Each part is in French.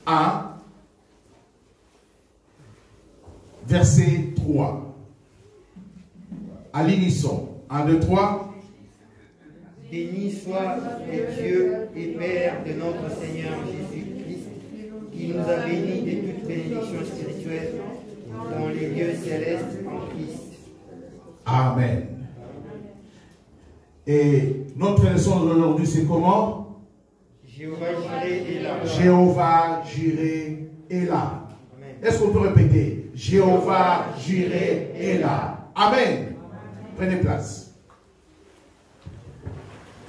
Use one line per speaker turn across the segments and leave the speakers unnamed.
1, verset 3. À l'unisson. 1, 2, 3.
Béni soit le Dieu et Père de notre Seigneur Jésus-Christ, qui nous a bénis de toute bénédiction spirituelle dans les lieux célestes en Christ.
Amen. Et notre leçon d'aujourd'hui, c'est comment?
Jéhovah Jireh est là.
Jéhovah Jireh est là. Est-ce qu'on peut répéter? Jéhovah Jireh est là. Amen. Prenez place.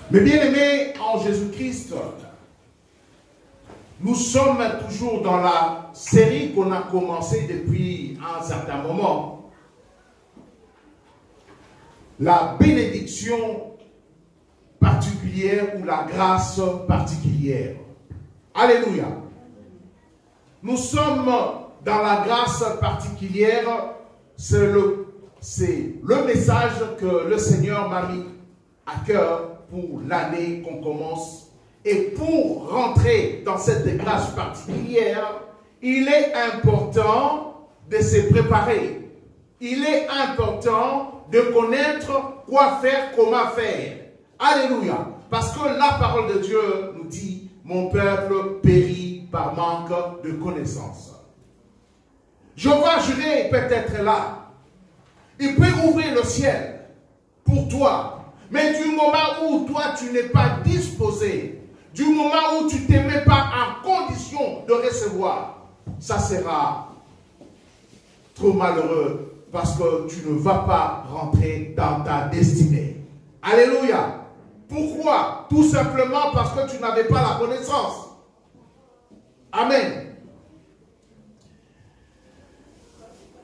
Mes bien-aimés en Jésus-Christ, nous sommes toujours dans la série qu'on a commencée depuis un certain moment. La bénédiction particulière ou la grâce particulière. Alléluia. Nous sommes dans la grâce particulière. C'est le message que le Seigneur m'a mis à cœur pour l'année qu'on commence. Et pour rentrer dans cette grâce particulière, il est important de se préparer. Il est important de connaître quoi faire, comment faire. Alléluia. Parce que la parole de Dieu nous dit, mon peuple périt par manque de connaissance. Jéhovah Jireh peut être là. Il peut ouvrir le ciel pour toi. Mais du moment où toi tu n'es pas disposé, du moment où tu ne te mets pas en condition de recevoir, ça sera trop malheureux parce que tu ne vas pas rentrer dans ta destinée. Alléluia. Pourquoi? Tout simplement parce que tu n'avais pas la connaissance. Amen.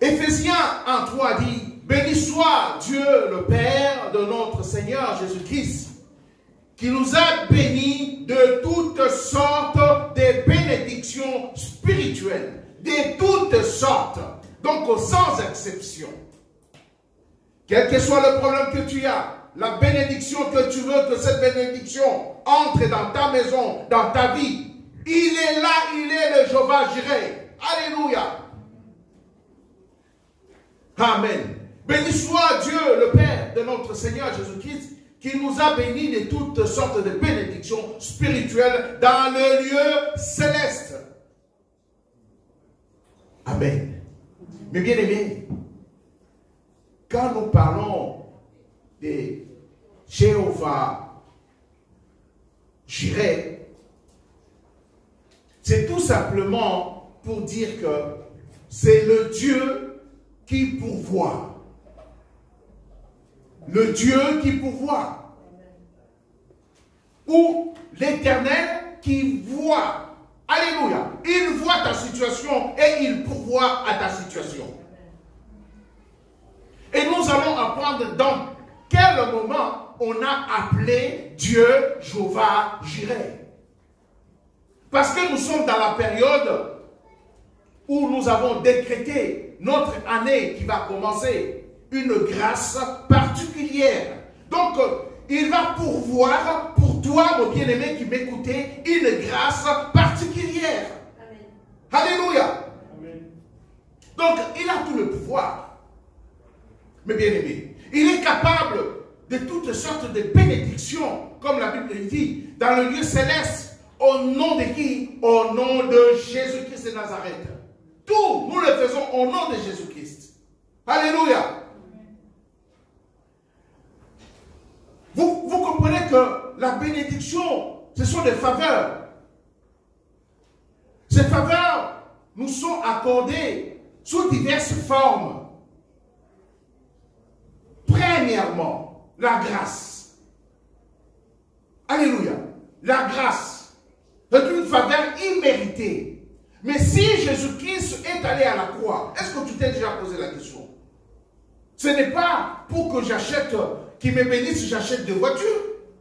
Éphésiens 1:3 dit, béni soit Dieu le Père de notre Seigneur Jésus-Christ, qui nous a bénis de toutes sortes de bénédictions spirituelles, de toutes sortes, donc sans exception. Quel que soit le problème que tu as, la bénédiction que tu veux que cette bénédiction entre dans ta maison, dans ta vie, il est là, il est le Jéhovah Jireh. Alléluia. Amen. Béni soit Dieu, le Père de notre Seigneur Jésus-Christ, qui nous a bénis de toutes sortes de bénédictions spirituelles dans le lieu céleste. Amen. Mais bien aimés, quand nous parlons de Jéhovah Jireh, c'est tout simplement pour dire que c'est le Dieu qui pourvoit. Le Dieu qui pourvoit. Ou l'Éternel qui voit. Alléluia. Il voit ta situation et il pourvoit à ta situation. Et nous allons apprendre dans quel moment on a appelé Dieu Jéhovah Jireh. Parce que nous sommes dans la période où nous avons décrété notre année qui va commencer, une grâce particulière. Donc, il va pourvoir pour toi, mon bien-aimé qui m'écoutait, une grâce particulière. Amen. Alléluia. Amen. Donc, il a tout le pouvoir. Mes bien-aimés, il est capable de toutes sortes de bénédictions, comme la Bible dit, dans le lieu céleste, au nom de qui? Au nom de Jésus-Christ de Nazareth. Tout, nous le faisons au nom de Jésus-Christ. Alléluia. Vous comprenez que la bénédiction, ce sont des faveurs. Ces faveurs nous sont accordées sous diverses formes. Premièrement, la grâce. Alléluia. La grâce. C'est une faveur imméritée. Mais si Jésus-Christ est allé à la croix, est-ce que tu t'es déjà posé la question? Ce n'est pas pour que j'achète, qu'il me bénisse, j'achète des voitures.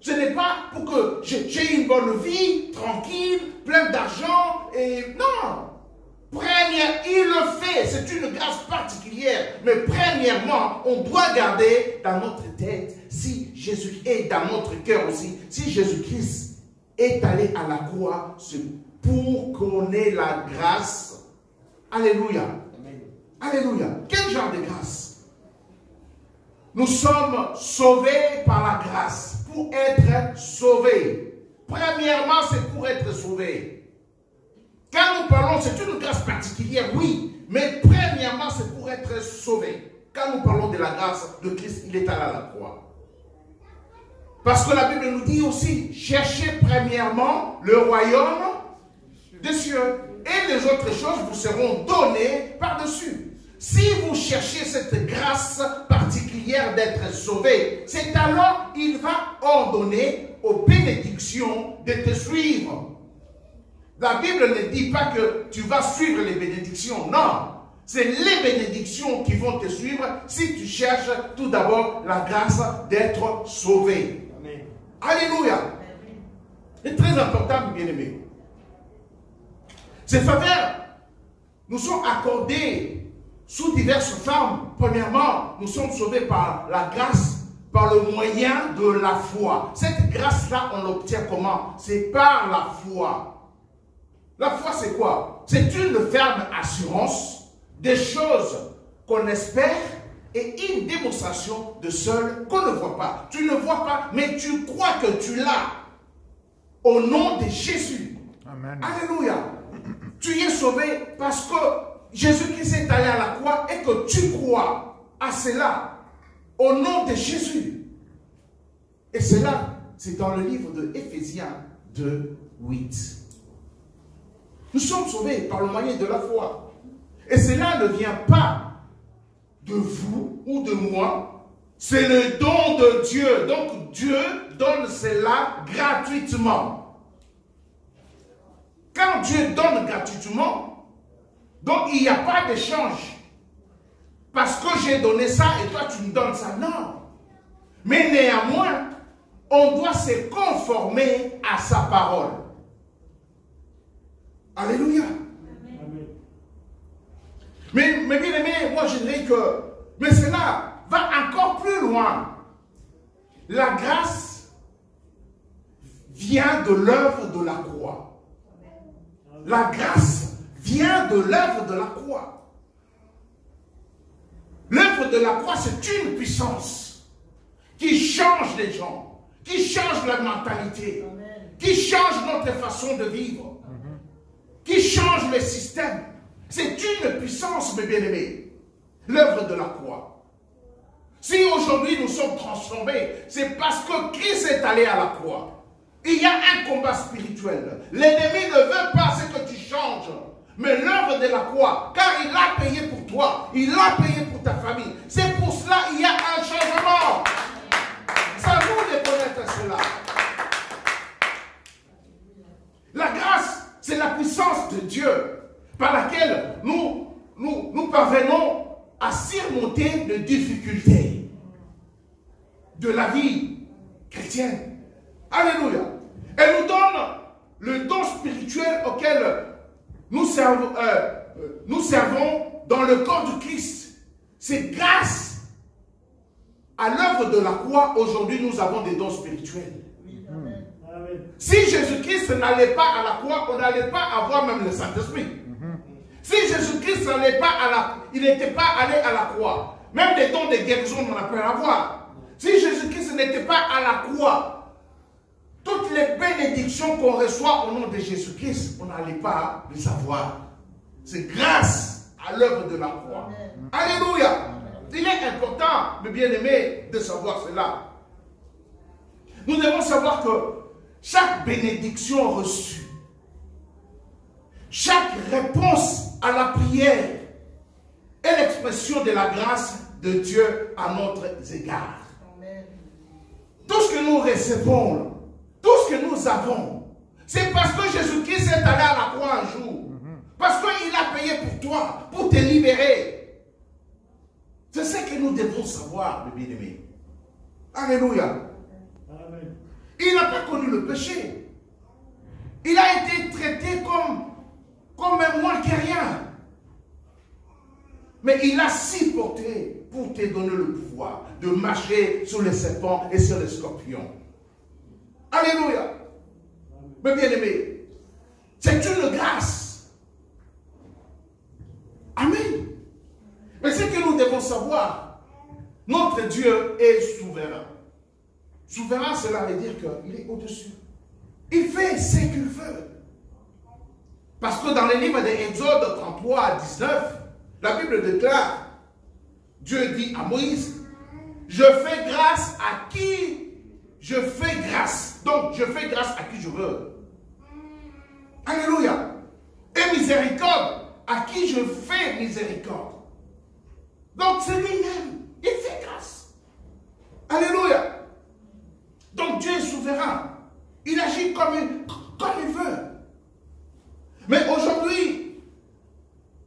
Ce n'est pas pour que j'ai une bonne vie, tranquille, plein d'argent. Et non. Première, il le fait. C'est une grâce particulière. Mais premièrement, on doit garder dans notre tête, si Jésus est dans notre cœur aussi, si Jésus-Christ est allé à la croix, pour qu'on ait la grâce. Alléluia. Alléluia. Quel genre de grâce? Nous sommes sauvés par la grâce, pour être sauvés. Premièrement, c'est pour être sauvés. Quand nous parlons, c'est une grâce particulière, oui, mais premièrement, c'est pour être sauvés. Quand nous parlons de la grâce de Christ, il est allé à la croix. Parce que la Bible nous dit aussi, cherchez premièrement le royaume des cieux, et les autres choses vous seront données par-dessus. Si vous cherchez cette grâce particulière d'être sauvé, c'est alors il va ordonner aux bénédictions de te suivre. La Bible ne dit pas que tu vas suivre les bénédictions, non. C'est les bénédictions qui vont te suivre si tu cherches tout d'abord la grâce d'être sauvé. Amen. Alléluia. C'est très important, bien-aimés. Ces faveurs nous sont accordées sous diverses formes. Premièrement, nous sommes sauvés par la grâce, par le moyen de la foi. Cette grâce-là, on l'obtient comment? C'est par la foi. La foi, c'est quoi? C'est une ferme assurance des choses qu'on espère et une démonstration de celles qu'on ne voit pas. Tu ne vois pas, mais tu crois que tu l'as. Au nom de Jésus. Amen. Alléluia. Tu es sauvé parce que Jésus-Christ est allé à la croix et que tu crois à cela. Au nom de Jésus. Et cela, c'est dans le livre de Éphésiens 2:8. Nous sommes sauvés par le moyen de la foi. Et cela ne vient pas de vous ou de moi. C'est le don de Dieu. Donc Dieu donne cela gratuitement. Quand Dieu donne gratuitement, donc il n'y a pas d'échange. Parce que j'ai donné ça et toi tu me donnes ça. Non. Mais néanmoins, on doit se conformer à sa parole. Alléluia. Amen. Mais bien aimé, moi je dirais que, mais cela va encore plus loin. La grâce vient de l'œuvre de la croix. La grâce vient de l'œuvre de la croix. L'œuvre de la croix, c'est une puissance qui change les gens, qui change leur mentalité, qui change notre façon de vivre, qui change le système. C'est une puissance, mes bien-aimés, l'œuvre de la croix. Si aujourd'hui nous sommes transformés, c'est parce que Christ est allé à la croix. Il y a un combat spirituel. L'ennemi ne veut pas ce que tu changes. Mais l'œuvre de la croix, car il a payé pour toi, il a payé pour ta famille. C'est pour cela qu'il y a un changement. Ça nous de connaître cela. La grâce, c'est la puissance de Dieu par laquelle nous parvenons à surmonter les difficultés de la vie chrétienne. Alléluia. Elle nous donne le don spirituel auquel nous servons dans le corps de Christ. C'est grâce à l'œuvre de la croix, aujourd'hui nous avons des dons spirituels. Si Jésus-Christ n'allait pas à la croix, on n'allait pas avoir même le Saint-Esprit. Si Jésus-Christ n'allait pas il n'était pas allé à la croix, même des dons de guérison, on n'a pas à avoir. Si Jésus-Christ n'était pas à la croix, toutes les bénédictions qu'on reçoit au nom de Jésus-Christ, on n'allait pas les avoir. C'est grâce à l'œuvre de la croix. Alléluia. Il est important, mes bien-aimés, de savoir cela. Nous devons savoir que chaque bénédiction reçue, chaque réponse à la prière est l'expression de la grâce de Dieu à notre égard. Amen. Tout ce que nous recevons, tout ce que nous avons, c'est parce que Jésus-Christ est allé à la croix un jour. Parce qu'il a payé pour toi, pour te libérer. C'est ce que nous devons savoir, mes bien-aimés. Alléluia. Amen. Il n'a pas connu le péché. Il a été traité comme un moins que rien. Mais il a supporté pour te donner le pouvoir de marcher sur les serpents et sur les scorpions. Alléluia. Mes bien-aimés, C'est une grâce. Amen. Mais ce que nous devons savoir, notre Dieu est souverain. Souverain, cela veut dire qu'il est au-dessus. Il fait ce qu'il veut. Parce que dans le livre d'Exode 33 à 19, la Bible déclare, Dieu dit à Moïse, je fais grâce à qui je fais grâce. Donc, je fais grâce à qui je veux. Alléluia. Et miséricorde à qui je fais miséricorde. Donc, c'est lui-même. Il fait grâce. Alléluia. Donc, Dieu est souverain. Il agit comme il veut. Mais aujourd'hui,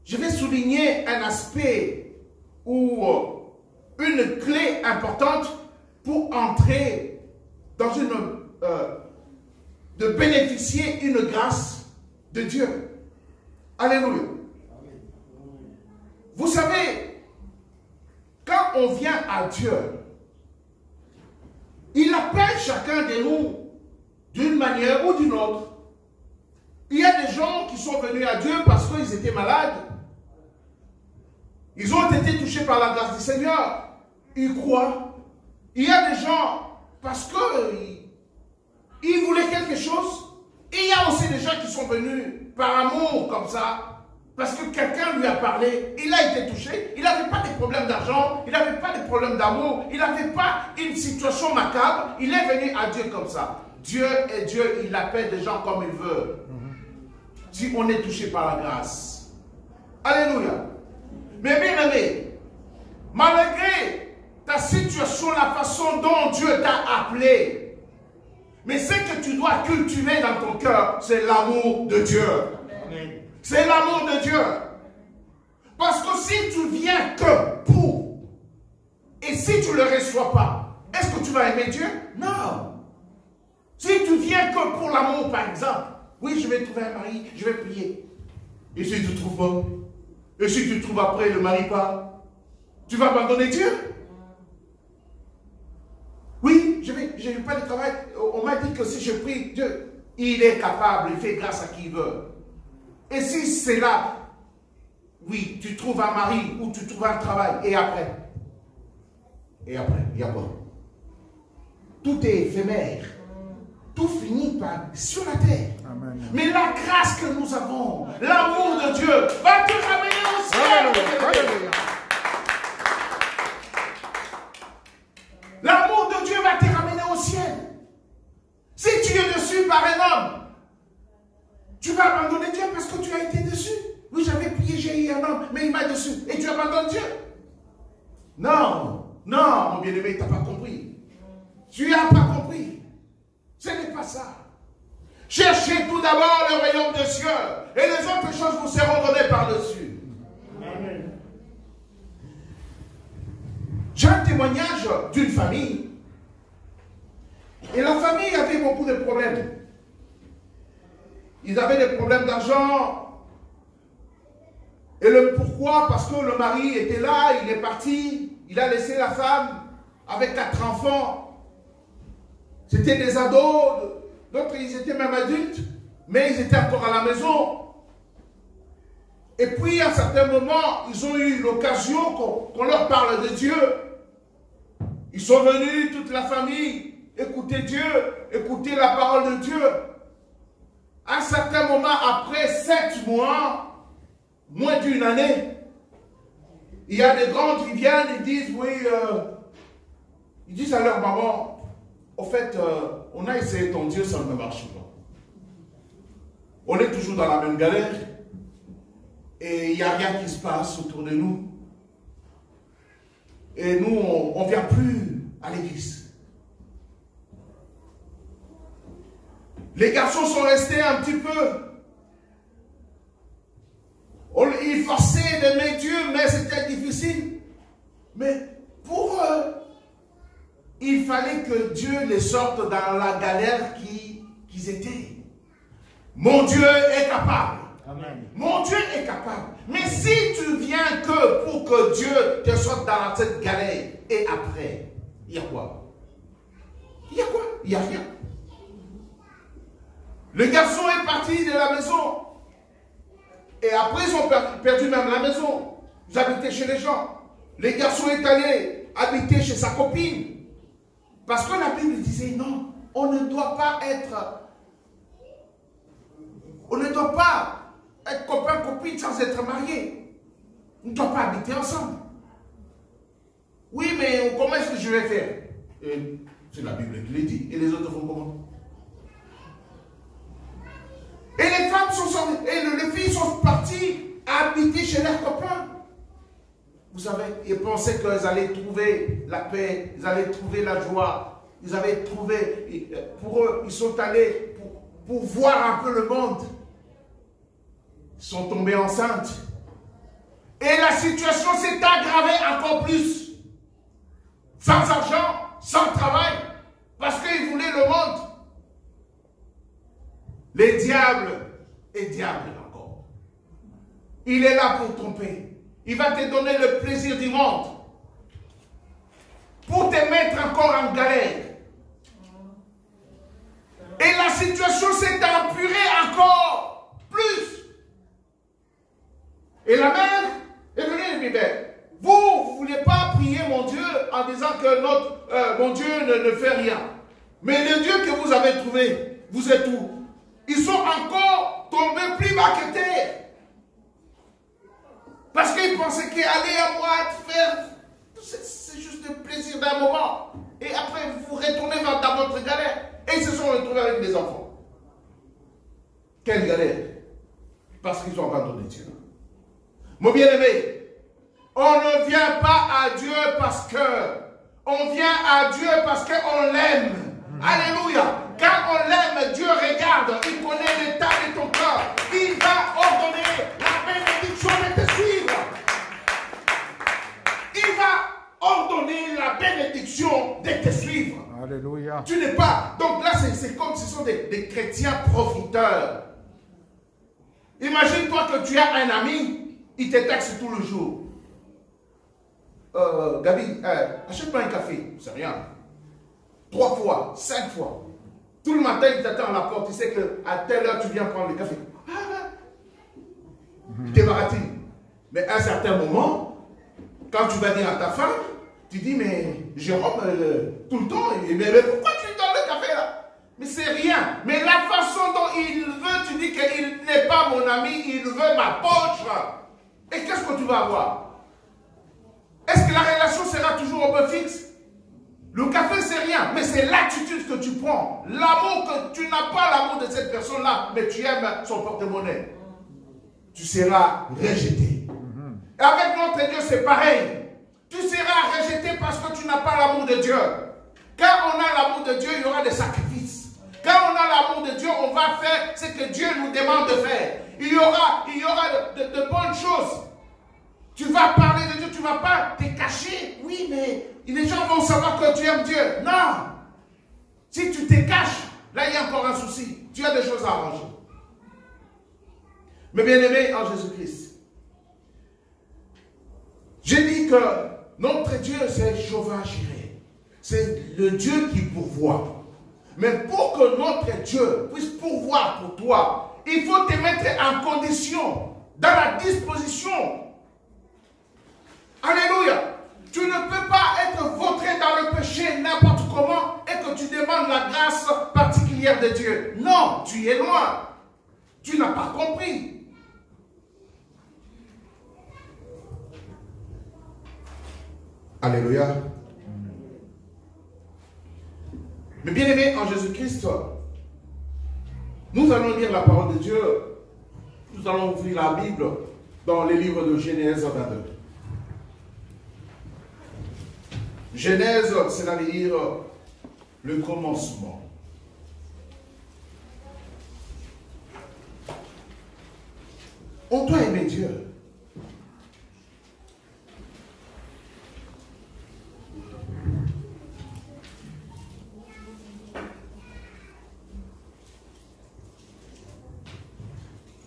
je vais souligner un aspect ou une clé importante pour entrer dans de bénéficier une grâce de Dieu. Alléluia. Vous savez, quand on vient à Dieu, il appelle chacun de nous d'une manière ou d'une autre. Il y a des gens qui sont venus à Dieu parce qu'ils étaient malades. Ils ont été touchés par la grâce du Seigneur. Ils croient. Il y a des gens parce qu'ils voulaient quelque chose. Et il y a aussi des gens qui sont venus par amour comme ça. Parce que quelqu'un lui a parlé. Il a été touché. Il n'avait pas de problème d'argent. Il n'avait pas de problème d'amour. Il n'avait pas une situation macabre. Il est venu à Dieu comme ça. Dieu est Dieu. Il appelle des gens comme il veut. Si on est touché par la grâce. Alléluia. Mais bien aimé, malgré ta situation, la façon dont Dieu t'a appelé, mais ce que tu dois cultiver dans ton cœur, c'est l'amour de Dieu. C'est l'amour de Dieu. Parce que si tu viens que pour, et si tu ne le reçois pas, est-ce que tu vas aimer Dieu? Non. Si tu viens que pour l'amour, par exemple, oui, je vais trouver un mari, je vais prier. Et si tu ne trouves pas? Et si tu trouves après le mari pas? Tu vas abandonner Dieu? Oui, je vais pas de travail. On m'a dit que si je prie, Dieu, il est capable, il fait grâce à qui il veut. Et si c'est là, oui, tu trouves un mari ou tu trouves un travail, et après? Et après, il y a quoi? Tout est éphémère. Tout finit par sur la terre. Amen. Mais la grâce que nous avons, l'amour de Dieu, va te ramener au ciel. L'amour de Dieu va te ramener au ciel. Si tu es dessus par un homme, tu vas abandonner Dieu parce que tu as été dessus. Oui, j'avais prié, j'ai eu un homme, mais il m'a dessus. Et tu abandonnes Dieu? Non, non, mon bien-aimé, tu n'as pas compris. Tu n'as pas compris. Ce n'est pas ça. Cherchez tout d'abord le royaume des cieux et les autres choses vous seront données par-dessus. Amen. J'ai un témoignage d'une famille. Et la famille avait beaucoup de problèmes. Ils avaient des problèmes d'argent. Et le pourquoi? Parce que le mari était là, il est parti, il a laissé la femme avec 4 enfants. C'était des ados, d'autres ils étaient même adultes, mais ils étaient encore à la maison. Et puis à un certain moment, ils ont eu l'occasion qu'on leur parle de Dieu. Ils sont venus, toute la famille, écouter Dieu, écouter la parole de Dieu. À un certain moment, après 7 mois, moins d'une année, il y a des grands qui viennent et disent, oui, ils disent à leur maman, au fait, on a essayé ton Dieu, ça ne marche pas. On est toujours dans la même galère et il n'y a rien qui se passe autour de nous. Et nous, on ne vient plus à l'église. Les garçons sont restés un petit peu. Ils forçaient d'aimer Dieu, mais c'était difficile. Mais pour eux, il fallait que Dieu les sorte dans la galère qu'ils étaient. Mon Dieu est capable. Amen. Mon Dieu est capable. Mais si tu viens que pour que Dieu te sorte dans cette galère, et après, il y a quoi? Il y a quoi? Il n'y a rien. Le garçon est parti de la maison. Et après, ils ont perdu même la maison. Ils habitaient chez les gens. Le garçon est allé habiter chez sa copine. Parce que la Bible disait non, on ne doit pas être copain-copine sans être marié. On ne doit pas habiter ensemble. Oui, mais comment est-ce que je vais faire? C'est la Bible qui le dit. Et les autres font comment? Et les femmes les filles sont parties habiter chez leurs copains. Vous savez, ils pensaient qu'ils allaient trouver la paix, ils allaient trouver la joie, ils avaient trouvé, pour eux, ils sont allés pour voir un peu le monde. Ils sont tombés enceintes. Et la situation s'est aggravée encore plus. Sans argent, sans travail, parce qu'ils voulaient le monde. Le diable est diable encore. Il est là pour tromper. Il va te donner le plaisir du monde. Pour te mettre encore en galère. Et la situation s'est empirée encore plus. Et la mère est venue lui dire, vous ne voulez pas prier mon Dieu en disant que mon Dieu ne fait rien. Mais le Dieu que vous avez trouvé, vous êtes où? Ils sont encore tombés plus bas que terre. Parce qu'ils pensaient qu'aller à moi faire, c'est juste le plaisir d'un moment. Et après, vous retournez dans votre galère. Et ils se sont retrouvés avec des enfants. Quelle galère? Parce qu'ils ont abandonné Dieu. Mon bien-aimé, on ne vient pas à Dieu parce que, on vient à Dieu parce qu'on l'aime. Alléluia. Quand on l'aime, Dieu regarde, il connaît l'état de ton cœur. Il va ordonner la bénédiction de te suivre. Il va ordonner la bénédiction de te suivre.
Alléluia.
Tu n'es pas. Donc là, c'est comme ce sont des chrétiens profiteurs. Imagine-toi que tu as un ami, il te taxe tout le jour. Gabi, achète-moi un café. C'est rien. 3 fois, 5 fois. Tout le matin, il t'attend à la porte. Il sait qu'à telle heure, tu viens prendre le café. Il te baratine. Mais à un certain moment, quand tu vas dire à ta femme, tu dis, mais Jérôme, tout le temps, mais pourquoi tu lui donnes le café là? Mais c'est rien. Mais la façon dont il veut, tu dis qu'il n'est pas mon ami, il veut ma poche. Et qu'est-ce que tu vas avoir? Est-ce que la relation sera toujours un peu fixe? Le café, c'est rien, mais c'est l'attitude que tu prends. L'amour que tu n'as pas l'amour de cette personne-là, mais tu aimes son porte-monnaie. Tu seras rejeté. Et avec notre Dieu, c'est pareil. Tu seras rejeté parce que tu n'as pas l'amour de Dieu. Quand on a l'amour de Dieu, il y aura des sacrifices. Quand on a l'amour de Dieu, on va faire ce que Dieu nous demande de faire. Il y aura de bonnes choses. Tu vas parler de Dieu, tu ne vas pas te cacher. Oui, mais les gens vont savoir que tu aimes Dieu. Non. Si tu te caches, là, il y a encore un souci. Tu as des choses à arranger. Mais bien aimé en Jésus-Christ, j'ai dit que notre Dieu, c'est Jéhovah Jireh. C'est le Dieu qui pourvoit. Mais pour que notre Dieu puisse pourvoir pour toi, il faut te mettre en condition, dans la disposition. Alléluia. Tu ne peux pas être vautré dans le péché n'importe comment et que tu demandes la grâce particulière de Dieu. Non, tu es loin. Tu n'as pas compris. Alléluia. Mais bien aimé en Jésus-Christ, nous allons lire la parole de Dieu. Nous allons ouvrir la Bible dans les livres de Genèse 22. Genèse, c'est-à-dire le commencement. On doit aimer Dieu.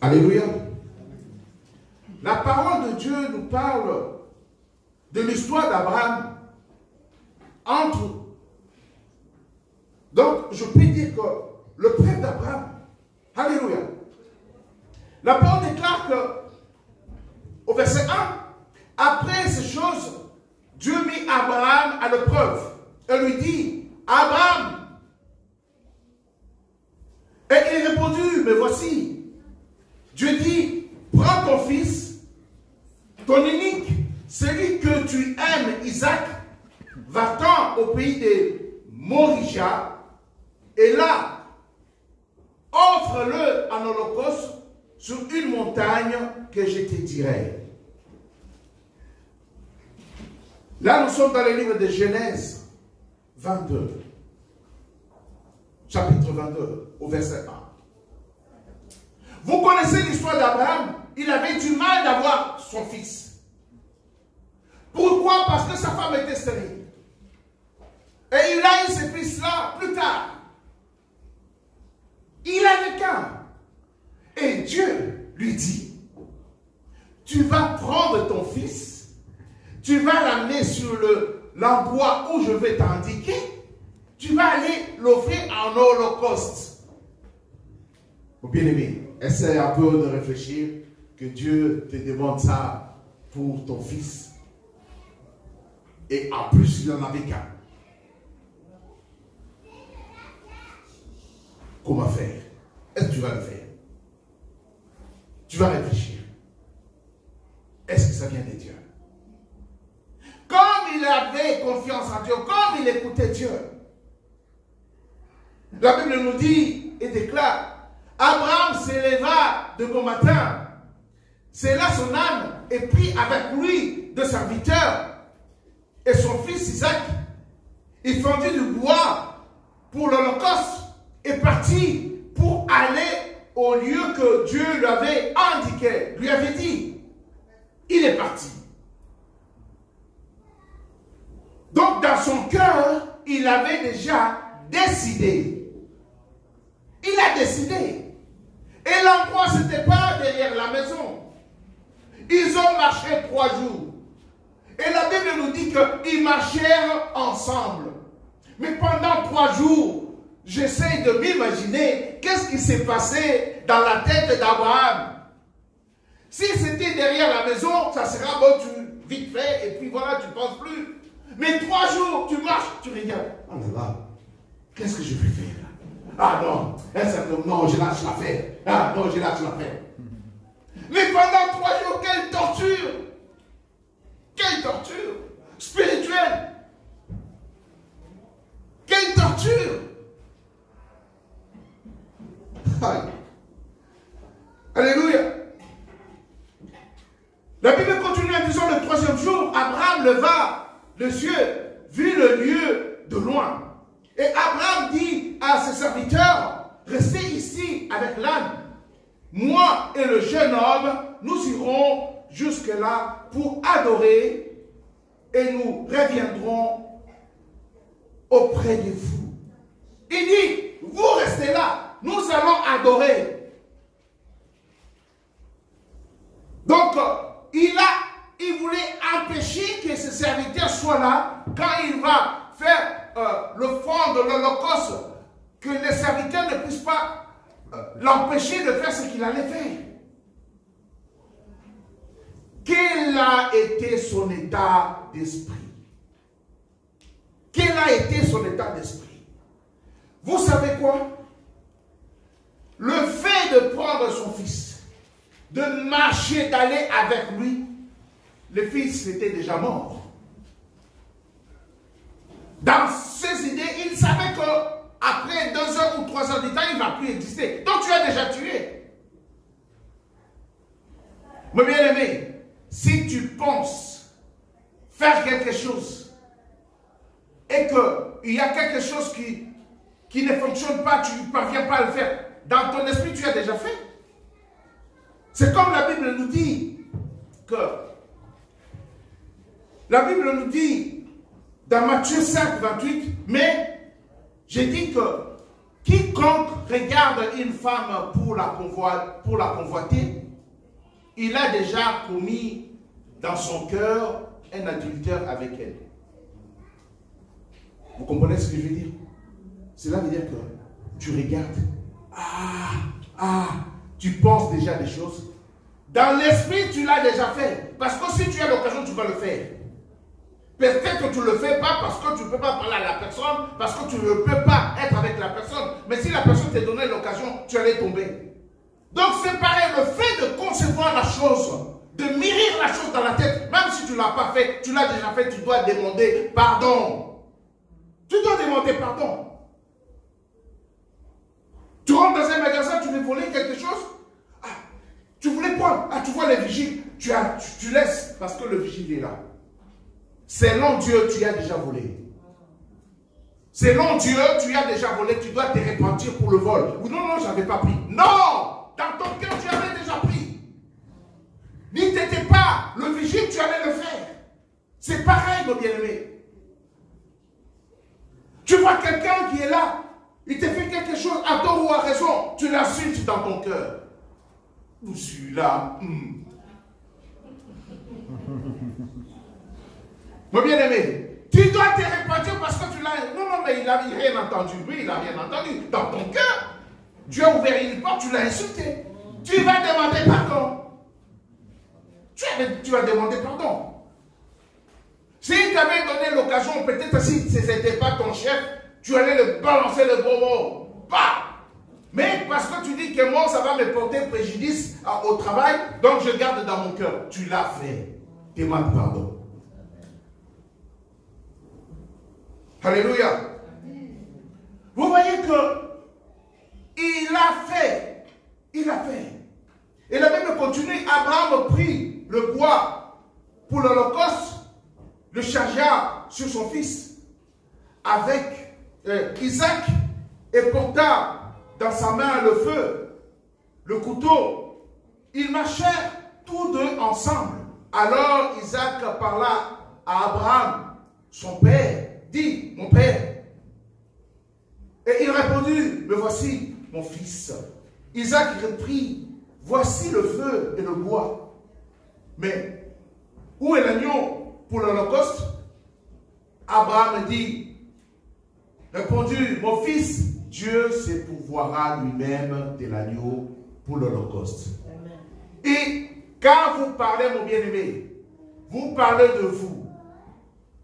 Alléluia. La parole de Dieu nous parle de l'histoire d'Abraham. Donc, je peux dire que le père d'Abraham, La parole déclare que, au verset 1, après ces choses, Dieu mit Abraham à l'épreuve et lui dit, Abraham. Et il répondit, mais voici. Dieu dit, prends ton fils, ton unique, celui que tu aimes, Isaac, va-t'en au pays de Moria, et là, offre-le en holocauste sur une montagne que je te dirai. Là, nous sommes dans le livre de Genèse 22, chapitre 22, au verset 1. Vous connaissez l'histoire d'Abraham. Il avait du mal d'avoir son fils. Pourquoi? Parce que sa femme était stérile. Et il a eu ce fils-là plus tard. Il avait qu'un. Et Dieu lui dit, tu vas prendre ton fils, tu vas l'amener sur l'endroit où je vais t'indiquer, tu vas aller l'offrir en holocauste. Mon bien-aimé, essaie un peu de réfléchir que Dieu te demande ça pour ton fils. Et en plus, il n'en avait qu'un. Comment faire? Est-ce que tu vas le faire? Tu vas réfléchir. Est-ce que ça vient de Dieu? Comme il avait confiance en Dieu, comme il écoutait Dieu, la Bible nous dit et déclare, Abraham s'éleva de bon matin, sella son âne et prit avec lui deux serviteurs et son fils Isaac. Il fendit du bois pour l'holocauste et partit pour aller au lieu que Dieu lui avait indiqué, lui avait dit. Il est parti. Donc dans son cœur, il avait déjà décidé. Il a décidé. Et l'endroit, ce n'était pas derrière la maison. Ils ont marché 3 jours. Et la Bible nous dit qu'ils marchèrent ensemble. Mais pendant 3 jours, j'essaie de m'imaginer qu'est-ce qui s'est passé dans la tête d'Abraham. Si c'était derrière la maison, ça sera bon, tu vite fait, et puis voilà, tu ne penses plus. Mais 3 jours, tu marches, tu regardes. Oh là là, qu'est-ce que je vais faire là? Ah non, non, je lâche l'affaire. Ah non, je lâche l'affaire. Mais pendant 3 jours, quelle torture! Quelle torture spirituelle! Quelle torture! Aïe. Alléluia. La Bible continue en disant le 3e jour, Abraham leva les yeux, vit le lieu de loin. Et Abraham dit à ses serviteurs, restez ici avec l'âne. Moi et le jeune homme, nous irons jusque-là pour adorer et nous reviendrons auprès de vous. Il dit, vous restez là, nous allons adorer. Donc, il voulait empêcher que ses serviteurs soient là quand il va faire l'offrande de l'holocauste, que les serviteurs ne puissent pas l'empêcher de faire ce qu'il allait faire. Quel a été son état d'esprit? Quel a été son état d'esprit? Vous savez quoi? Le fait de prendre son fils, de marcher, d'aller avec lui, le fils était déjà mort. Dans ses idées, il savait qu'après 2 heures ou 3 heures de temps, il ne va plus exister. Donc tu as déjà tué. Mon bien-aimé, si tu penses faire quelque chose et qu'il y a quelque chose qui ne fonctionne pas, tu ne parviens pas à le faire, dans ton esprit, tu as déjà fait. C'est comme la Bible nous dit que la Bible nous dit dans Matthieu 5, 28, mais j'ai dit que quiconque regarde une femme pour la convoiter, il a déjà commis dans son cœur un adultère avec elle. Vous comprenez ce que je veux dire? Cela veut dire que tu regardes. tu penses déjà des choses. Dans l'esprit, tu l'as déjà fait. Parce que si tu as l'occasion, tu vas le faire. Peut-être que tu ne le fais pas parce que tu ne peux pas parler à la personne, parce que tu ne peux pas être avec la personne. Mais si la personne t'a donné l'occasion, tu allais tomber. Donc c'est pareil, le fait de concevoir la chose, de mûrir la chose dans la tête, même si tu ne l'as pas fait, tu l'as déjà fait, tu dois demander pardon. Tu dois demander pardon. Tu rentres dans un magasin, tu veux voler quelque chose. Ah, tu voulais prendre. Ah, tu vois les vigiles. Tu laisses parce que le vigile est là. Selon Dieu, tu as déjà volé. Selon Dieu, tu as déjà volé. Tu dois te repentir pour le vol. Ou non, je n'avais pas pris. Non! Dans ton cœur, tu avais déjà pris. N'y t'étais pas le vigile, tu allais le faire. C'est pareil, mon bien-aimé. Tu vois quelqu'un qui est là. Il te fait quelque chose à tort ou à raison. Tu l'insultes dans ton cœur. Ou celui-là. Mon bien-aimé, tu dois te repentir parce que tu l'as... Non, mais il n'a rien entendu. Oui, il n'a rien entendu. Dans ton cœur, tu as ouvert une porte, tu l'as insulté. Tu vas demander pardon. Tu vas demander pardon. S'il t'avait donné l'occasion, peut-être si ce n'était pas ton chef, tu allais le balancer le gros mot. Bah! Mais parce que tu dis que moi, ça va me porter préjudice au travail, donc je garde dans mon cœur. Tu l'as fait. Demande pardon. Alléluia. Vous voyez que il a fait. Il a fait. Et la Bible continue. Abraham prit le bois pour l'Holocauste, le chargea sur son fils avec Isaac et porta dans sa main le feu, le couteau. Ils marchèrent tous deux ensemble. Alors Isaac parla à Abraham, son père, dit, mon père. Et il répondit, me voici, mon fils. Isaac reprit, voici le feu et le bois. Mais où est l'agneau pour l'Holocauste? Abraham dit, répondu, mon fils, Dieu se pourvoira lui-même de l'agneau pour l'Holocauste. Et quand vous parlez, mon bien-aimé, vous parlez de vous.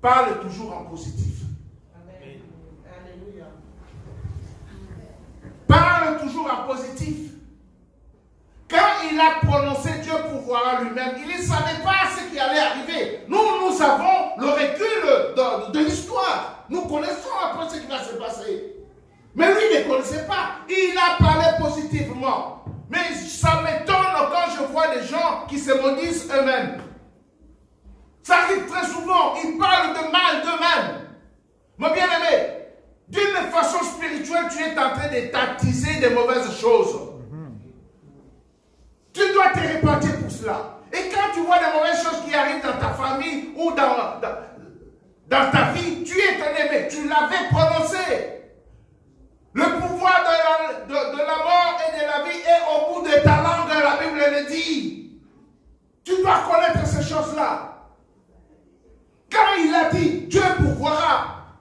Parle toujours en positif. Amen. Alléluia. Parle toujours en positif. Quand il a prononcé Dieu pourvoira lui-même, il ne savait pas ce qui allait arriver. Nous avons le recul de l'histoire. Nous connaissons après ce qui va se passer. Mais lui ne connaissait pas. Il a parlé positivement. Mais ça m'étonne quand je vois des gens qui se maudissent eux-mêmes. Ça arrive très souvent. Ils parlent de mal d'eux-mêmes. Mon bien-aimé, d'une façon spirituelle, tu es en train de t'attiser des mauvaises choses. Tu dois te repentir pour cela. Et quand tu vois des mauvaises choses qui arrivent dans ta famille ou dans ta vie, tu es étonné, mais tu l'avais prononcé. Le pouvoir de la mort et de la vie est au bout de ta langue, la Bible le dit. Tu dois connaître ces choses-là. Quand il a dit, Dieu pourvoira,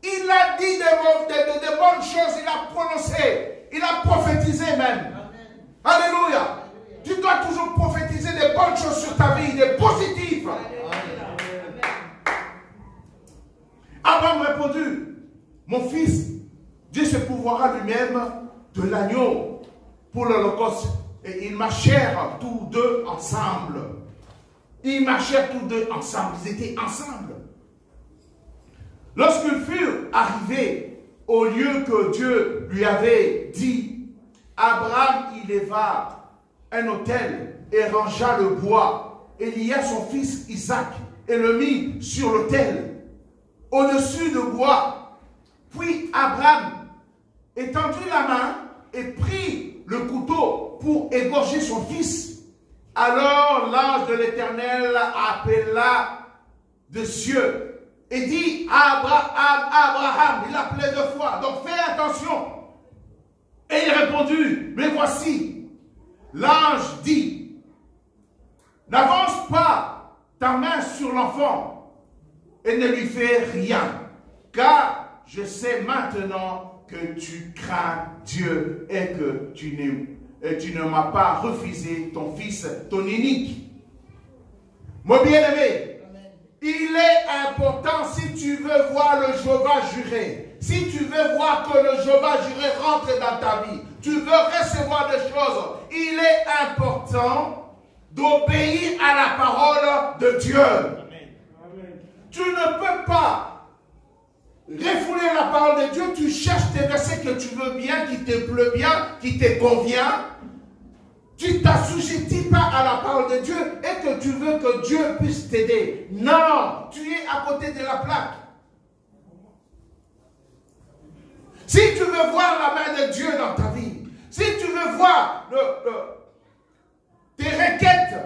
il a dit de bonnes choses, il a prononcé, il a prophétisé même. Amen. Alléluia. Tu dois toujours prophétiser des bonnes choses sur ta vie, des positifs. Abraham répondit, mon fils, Dieu se pourvoira lui-même de l'agneau pour l'Holocauste. Et ils marchèrent tous deux ensemble. Ils marchèrent tous deux ensemble. Ils étaient ensemble. Lorsqu'ils furent arrivés au lieu que Dieu lui avait dit, Abraham y leva un autel et rangea le bois. Et lia son fils Isaac et le mit sur l'autel, au-dessus du bois. Puis Abraham étendit la main et prit le couteau pour égorger son fils. Alors l'ange de l'Éternel appela de cieux et dit à Abraham, il l'appelait deux fois, donc fais attention. Et il répondit, mais voici, l'ange dit, n'avance pas ta main sur l'enfant et ne lui fais rien, car je sais maintenant que tu crains Dieu et que tu et tu ne m'as pas refusé ton fils, ton unique. Mon bien-aimé, il est important, si tu veux voir le Jéhovah juré, si tu veux voir que le Jéhovah juré rentre dans ta vie, tu veux recevoir des choses, il est important d'obéir à la parole de Dieu. Amen. Tu ne peux pas refouler la parole de Dieu, tu cherches des versets que tu veux bien, qui te plaît bien, qui te convient. Tu ne t'assujettis pas à la parole de Dieu et que tu veux que Dieu puisse t'aider. Non, tu es à côté de la plaque. Si tu veux voir la main de Dieu dans ta vie, si tu veux voir tes requêtes,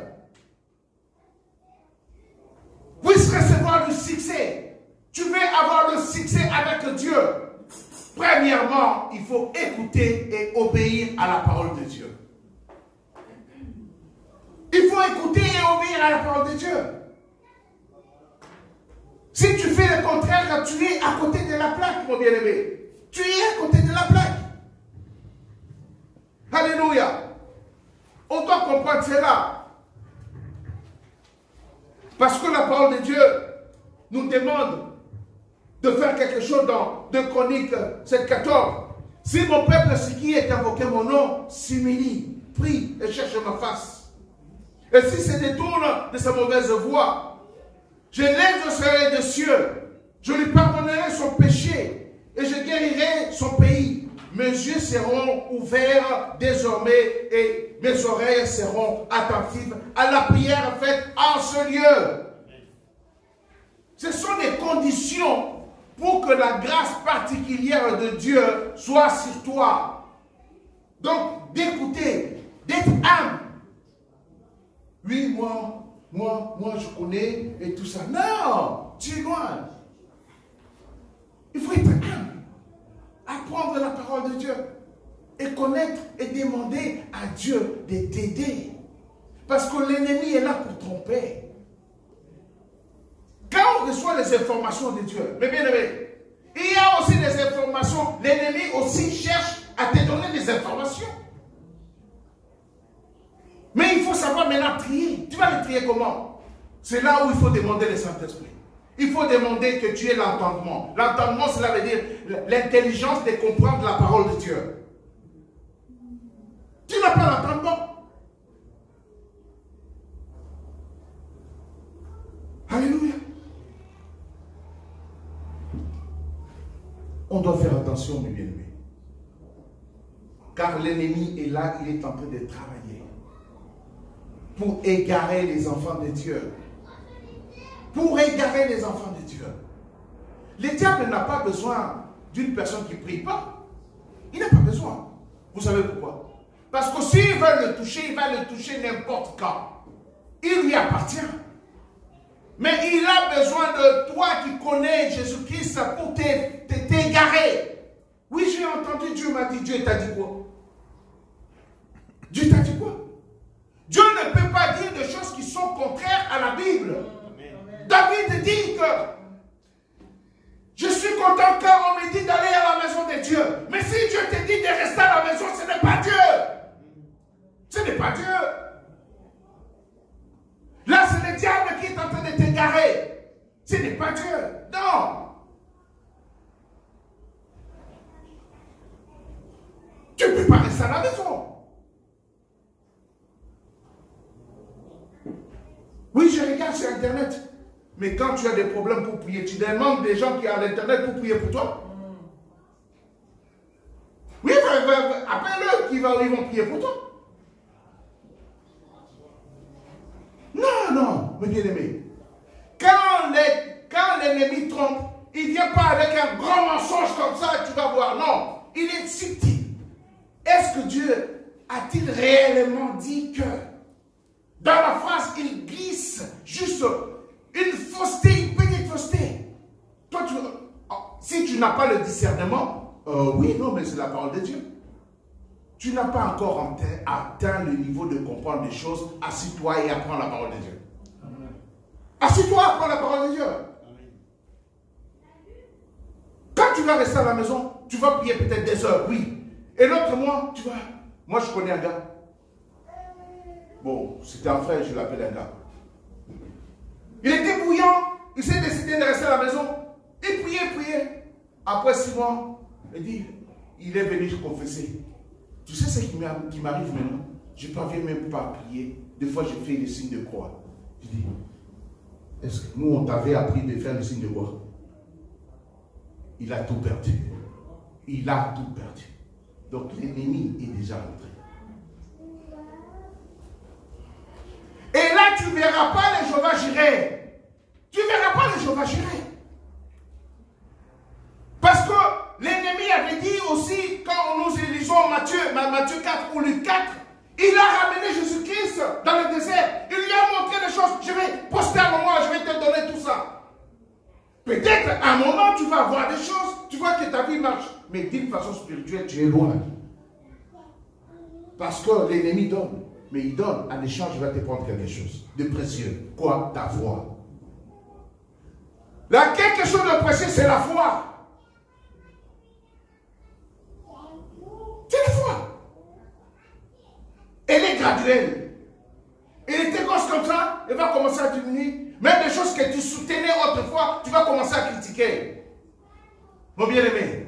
puissent recevoir le succès, tu veux avoir le succès avec Dieu, premièrement, il faut écouter et obéir à la parole de Dieu. Il faut écouter et obéir à la parole de Dieu. Si tu fais le contraire, tu es à côté de la plaque, mon bien-aimé. Tu es à côté de la plaque. Alléluia. On doit comprendre cela. Parce que la parole de Dieu nous demande de faire quelque chose dans 2 Chroniques 7,14. Si mon peuple, ce qui est invoqué mon nom, s'humilie, prie et cherche ma face. Et si se détourne de sa mauvaise voie, je l'exaucerai des cieux, je lui pardonnerai son péché et je guérirai son pays. Mes yeux seront ouverts désormais et mes oreilles seront attentives à la prière faite en ce lieu. Ce sont des conditions pour que la grâce particulière de Dieu soit sur toi. Donc, d'écouter, d'être humble. Oui, moi, je connais et tout ça. Non, tu es loin. Il faut être humble. Apprendre la parole de Dieu. Et connaître et demander à Dieu de t'aider. Parce que l'ennemi est là pour tromper. Quand on reçoit les informations de Dieu, mais bien aimé, il y a aussi des informations. L'ennemi aussi cherche à te donner des informations. Mais il faut savoir maintenant trier. Tu vas les trier comment? C'est là où il faut demander le Saint-Esprit. Il faut demander que tu aies l'entendement. L'entendement, cela veut dire l'intelligence de comprendre la parole de Dieu. Tu n'as pas l'entendement. Alléluia. On doit faire attention, mes bien-aimés. Car l'ennemi est là, il est en train de travailler pour égarer les enfants de Dieu. Pour égarer les enfants de Dieu. Le diable n'a pas besoin d'une personne qui ne prie pas. Il n'a pas besoin. Vous savez pourquoi? Parce que s'il veut le toucher, il va le toucher n'importe quand. Il lui appartient. Mais il a besoin de toi qui connais Jésus-Christ pour t'égarer. Oui, j'ai entendu, Dieu m'a dit, Dieu t'a dit quoi? Dieu t'a dit quoi? Dieu ne peut pas dire des choses qui sont contraires à la Bible. Amen. David dit que je suis content quand on me dit d'aller à la maison de Dieu. Mais si Dieu te dit de rester à la maison, ce n'est pas Dieu. Ce n'est pas Dieu. Là, c'est le diable qui est en train de t'égarer. Ce n'est pas Dieu. Non. Tu ne peux pas rester à la maison. Oui, je regarde sur Internet. Mais quand tu as des problèmes pour prier, tu demandes des gens qui ont l'Internet pour prier pour toi. Oui, appelle-le, ils vont prier pour toi. Non, mes bien-aimés. Quand l'ennemi trompe, il ne vient pas avec un grand mensonge comme ça, tu vas voir. Non, il est subtil. Est-ce que Dieu a-t-il réellement dit que dans la phrase, il glisse juste une fausseté, une petite fausseté? Toi, si tu n'as pas le discernement, oui, non, mais c'est la parole de Dieu. Tu n'as pas encore atteint le niveau de comprendre des choses. Assis-toi et apprends la parole de Dieu. Assis-toi et apprends la parole de Dieu. Quand tu vas rester à la maison, tu vas prier peut-être des heures, oui. Et l'autre mois, tu vas... Moi, je connais un gars. Bon, c'était un frère, je l'appelle un gars. Il était bouillant, il s'est décidé de rester à la maison. Il priait. Après 6 mois, il est venu confesser. Tu sais ce qui m'arrive maintenant? Je ne parviens même pas à prier. Des fois, je fais le signe de croix. Je dis, est-ce que nous, on t'avait appris de faire le signe de croix? Il a tout perdu. Il a tout perdu. Donc, l'ennemi est déjà rentré. Et là, tu ne verras pas les Jéhovah Jireh. Tu ne verras pas les Jéhovah Jireh. Parce que l'ennemi avait dit aussi, quand nous lisons Matthieu 4 ou Luc 4, il a ramené Jésus-Christ dans le désert. Il lui a montré des choses. Je vais poster un moment, je vais te donner tout ça. Peut-être à un moment, tu vas voir des choses. Tu vois que ta vie marche. Mais d'une façon spirituelle, tu es loin. Parce que l'ennemi donne. Mais il donne. En échange, il va te prendre quelque chose de précieux. Quoi? Ta foi. Là, quelque chose de précieux, c'est la foi. C'est la foi. Elle est graduelle. Elle était grosse comme ça, elle va commencer à diminuer. Même des choses que tu soutenais autrefois, tu vas commencer à critiquer. Mon bien-aimé,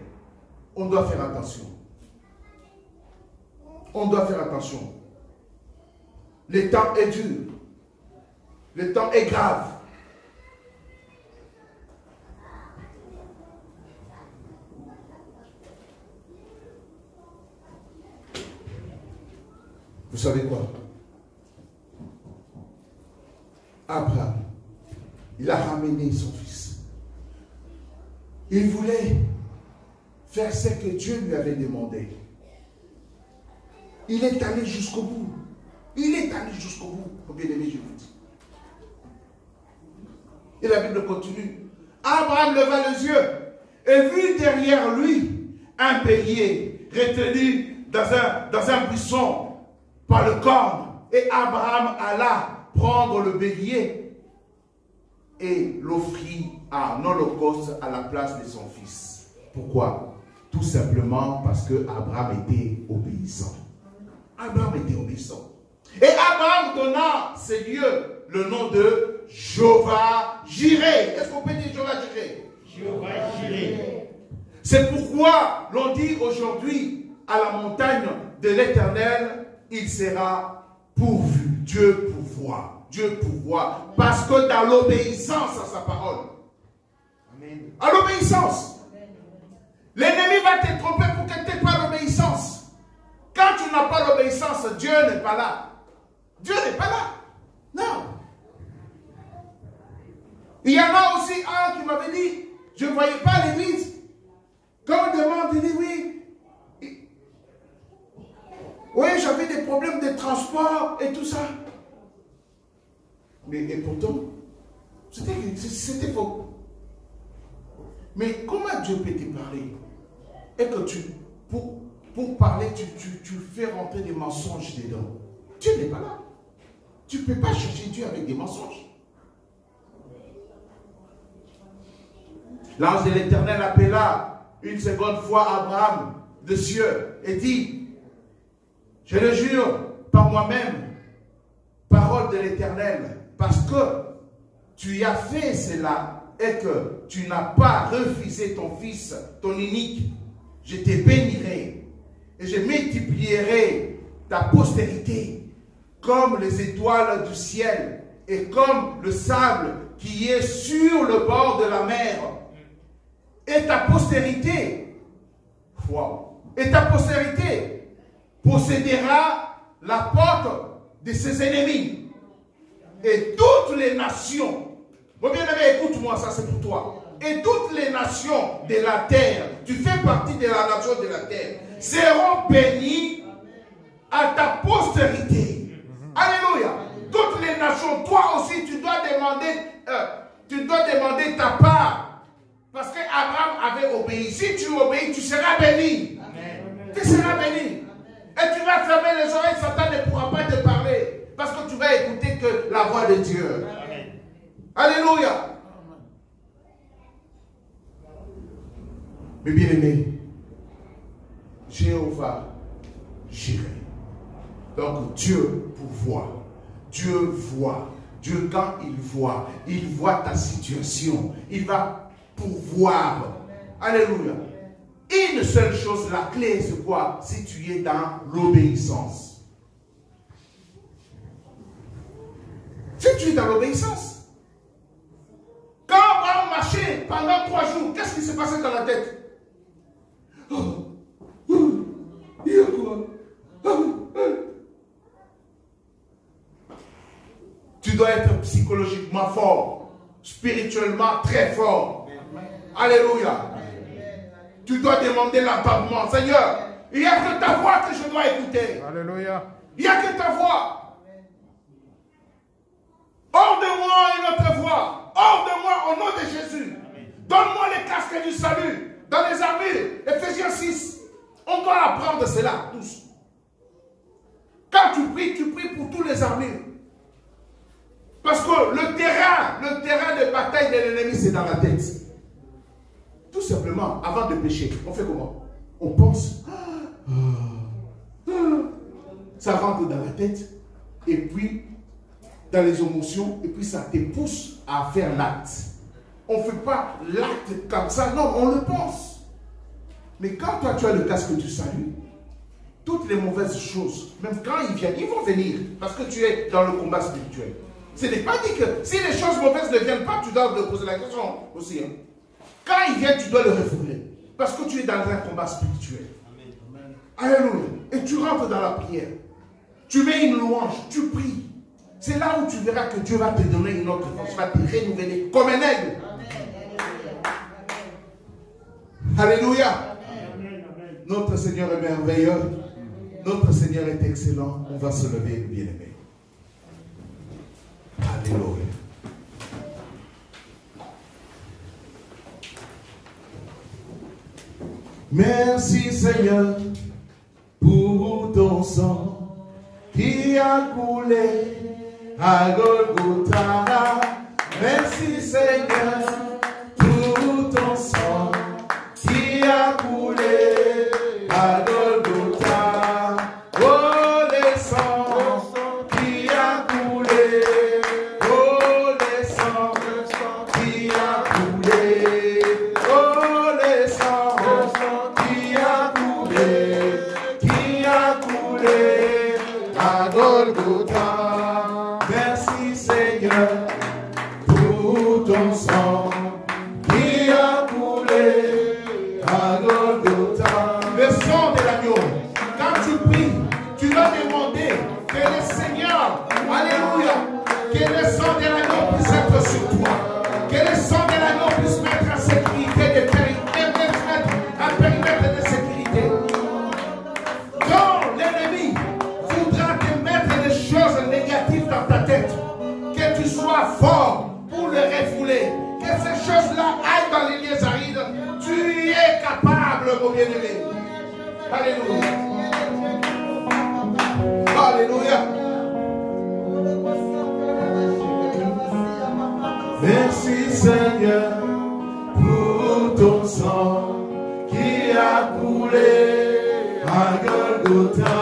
on doit faire attention. On doit faire attention. Le temps est dur. Le temps est grave. Vous savez quoi? Abraham, il a ramené son fils. Il voulait faire ce que Dieu lui avait demandé. Il est allé jusqu'au bout. Il est allé jusqu'au bout. Au bien-aimé, je vous dis. Et la Bible continue. Abraham leva les yeux et vit derrière lui un bélier retenu dans un buisson par le corne. Et Abraham alla prendre le bélier et l'offrit en holocauste à la place de son fils. Pourquoi? Tout simplement parce que Abraham était obéissant. Abraham était obéissant. Et Abraham donna ce lieu le nom de Jéhovah Jireh. Est-ce qu'on peut dire Jéhovah Jireh?
Jéhovah Jireh.
C'est pourquoi l'on dit aujourd'hui à la montagne de l'Éternel, il sera pourvu. Dieu pourvoit. Dieu pourvoit. Parce que dans l'obéissance à sa parole. Amen. À l'obéissance. L'ennemi va te tromper pour que tu n'aies pas l'obéissance. Quand tu n'as pas l'obéissance, Dieu n'est pas là. Dieu n'est pas là. Non. Il y en a aussi un qui m'avait dit, je ne voyais pas l'église. Quand on demande, il dit oui. Oui, j'avais des problèmes de transport et tout ça. Mais et pourtant, c'était faux. Mais comment Dieu peut te parler? Et que pour parler, tu fais rentrer des mensonges dedans. Dieu n'est pas là. Tu ne peux pas chercher Dieu avec des mensonges. L'ange de l'Éternel appela une seconde fois Abraham de cieux et dit, je le jure par moi-même, parole de l'Éternel, parce que tu as fait cela et que tu n'as pas refusé ton fils, ton unique, je te bénirai et je multiplierai ta postérité comme les étoiles du ciel et comme le sable qui est sur le bord de la mer. Et ta postérité, et ta postérité possédera la porte de ses ennemis. Et toutes les nations, mon bien-aimé, écoute-moi, ça c'est pour toi. Et toutes les nations de la terre, tu fais partie de la nation de la terre, seront bénies à ta postérité. Alléluia. Toutes les nations, toi aussi, tu dois demander ta part. Parce qu'Abraham avait obéi. Si tu obéis, tu seras béni. Amen. Tu seras béni. Et tu vas fermer les oreilles, Satan ne pourra pas te parler. Parce que tu vas écouter que la voix de Dieu. Amen. Alléluia. Mais bien aimé, Jéhovah Jireh. Donc Dieu pourvoit. Dieu voit. Dieu, quand il voit ta situation. Il va pourvoir. Alléluia. Une seule chose, la clé, c'est quoi? Si tu es dans l'obéissance. Si tu es dans l'obéissance. Quand on va marcher pendant 3 jours, qu'est-ce qui s'est passé dans la tête? Il y a quoi? Tu dois être psychologiquement fort, spirituellement très fort. Alléluia. Tu dois demander l'entendement. Seigneur, il n'y a que ta voix que je dois écouter.
Alléluia.
Il n'y a que ta voix. Hors de moi une autre voix. Hors de moi au nom de Jésus. Donne-moi les casques du salut dans les armures. Ephésiens 6. On doit apprendre cela tous. Quand tu pries pour tous les armures. Parce que le terrain de bataille de l'ennemi, c'est dans la tête. Tout simplement, avant de pécher, on fait comment? On pense. Ça rentre dans la tête. Et puis, dans les émotions. Et puis, ça te pousse à faire l'acte. On ne fait pas l'acte comme ça. Non, on le pense. Mais quand toi, tu as le casque du salut, toutes les mauvaises choses, même quand ils viennent, ils vont venir. Parce que tu es dans le combat spirituel. Ce n'est pas dit que si les choses mauvaises ne viennent pas, tu dois te poser la question aussi. Hein. Quand ils viennent, tu dois le refouler. Parce que tu es dans un combat spirituel. Amen. Alléluia. Et tu rentres dans la prière. Tu mets une louange, tu pries. C'est là où tu verras que Dieu va te donner une autre force, va te renouveler comme un aigle. Alléluia. Amen. Notre Seigneur est merveilleux. Notre Seigneur est excellent. On va se lever, bien-aimés. Alléluia. Merci Seigneur pour ton sang qui a coulé à Golgotha. Merci Seigneur pour ton sang qui a coulé à Golgotha. Oh le sang qui a coulé. Oh le sang qui a coulé. Oh le sang qui a coulé à Golgotha. Merci Seigneur pour ton sang qui a coulé à Golgotha. Le sang de l'agneau. Quand tu pries, tu dois demander que le Seigneur, alléluia, que le sang de l'agneau puisse être sur toi. Que le sang de l'agneau puisse mettre en sécurité un périmètre de sécurité. Quand l'ennemi voudra te mettre des choses négatives dans ta tête, que tu sois fort pour le refouler. Que ces choses-là aillent dans les lieux arides. Tu es capable, mon bien-aimé. Alléluia. Alléluia. Merci Seigneur pour ton sang qui a coulé à Golgotha.